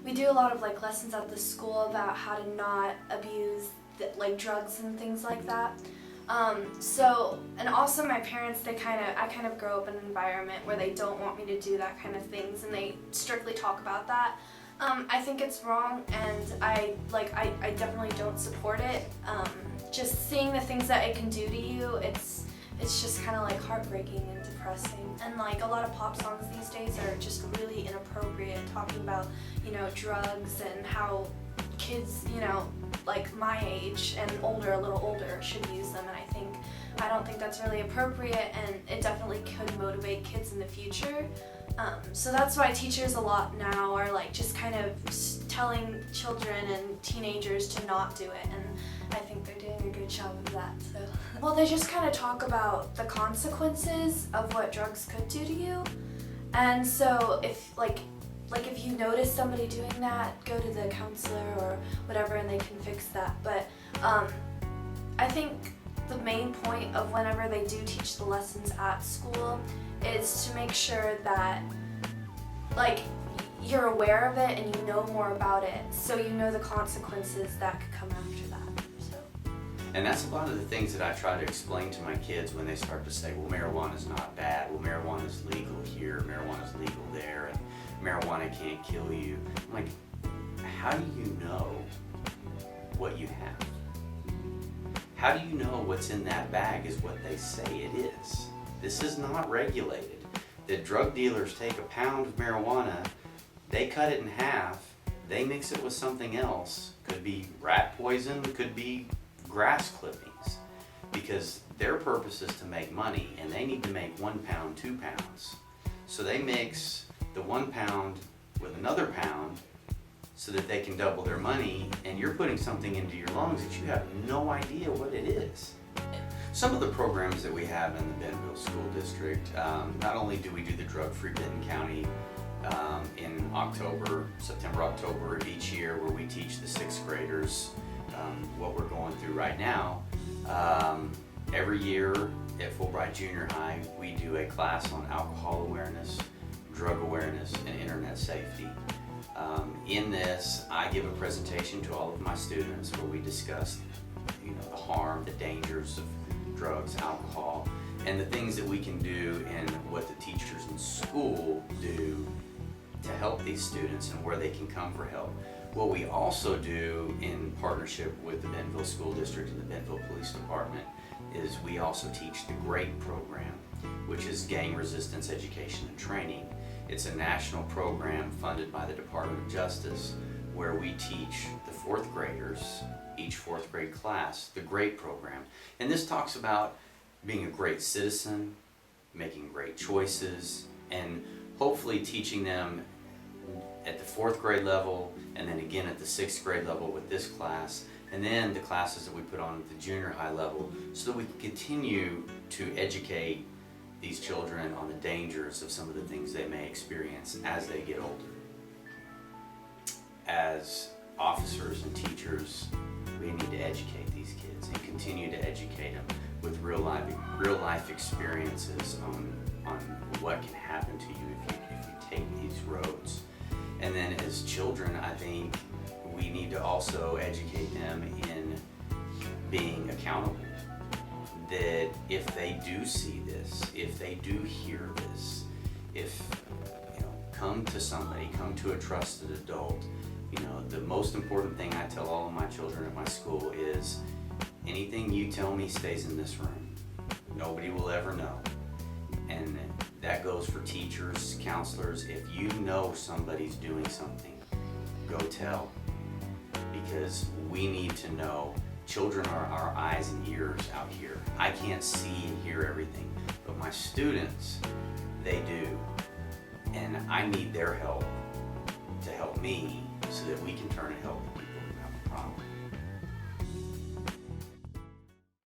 we do a lot of like lessons at the school about how to not abuse like drugs and things like that. And also my parents, I kind of grow up in an environment where they don't want me to do that kind of things, and they strictly talk about that. I think it's wrong, and I definitely don't support it. Just seeing the things that it can do to you, it's just kind of like heartbreaking and depressing. And like a lot of pop songs these days are just really inappropriate, talking about, drugs and how kids, like my age and older, a little older, should use them. And I don't think that's really appropriate, and it definitely could motivate kids in the future. So that's why teachers a lot now are like just kind of telling children and teenagers to not do it, and I think they're doing a good job of that. So, well, they just kind of talk about the consequences of what drugs could do to you, and so if if you notice somebody doing that, go to the counselor or whatever, and they can fix that. But I think the main point of whenever they do teach the lessons at school is to make sure that you're aware of it and you know more about it, so you know the consequences that could come after that. So. And that's a lot of the things that I try to explain to my kids when they start to say, well, marijuana is not bad, well, marijuana is legal here, marijuana is legal there, and marijuana can't kill you. I'm like, how do you know what you have? How do you know what's in that bag is what they say it is? This is not regulated. The drug dealers take a pound of marijuana, they cut it in half, they mix it with something else. Could be rat poison, could be grass clippings, because their purpose is to make money, and they need to make 1 pound, 2 pounds. So they mix the 1 pound with another pound so that they can double their money, and you're putting something into your lungs that you have no idea what it is. Some of the programs that we have in the Bentonville School District, not only do we do the Drug-Free Benton County in September, October of each year, where we teach the 6th graders what we're going through right now. Every year at Fulbright Junior High, we do a class on alcohol awareness, drug awareness, and internet safety. In this, I give a presentation to all of my students where we discuss the harm, the dangers of drugs, alcohol, and the things that we can do and what the teachers in school do to help these students and where they can come for help. What we also do in partnership with the Bentonville School District and the Bentonville Police Department is we also teach the GREAT program, which is Gang Resistance Education and Training. It's a national program funded by the Department of Justice where we teach the 4th graders, each 4th grade class, the GREAT program. And this talks about being a great citizen, making great choices, and hopefully teaching them at the 4th grade level, and then again at the 6th grade level with this class, and then the classes that we put on at the junior high level, so that we can continue to educate these children on the dangers of some of the things they may experience as they get older. As officers and teachers, we need to educate these kids and continue to educate them with real life experiences on what can happen to you if you take these roads. And then as children, I think we need to also educate them in being accountable. That if they do see this, if they do hear this, if come to somebody, come to a trusted adult. The most important thing I tell all of my children at my school is anything you tell me stays in this room. Nobody will ever know. And that goes for teachers, counselors. If you know somebody's doing something, go tell. Because we need to know. Children are our eyes and ears out here. I can't see and hear everything, but my students, they do. And I need their help to help me so that we can turn and help the people who have a problem.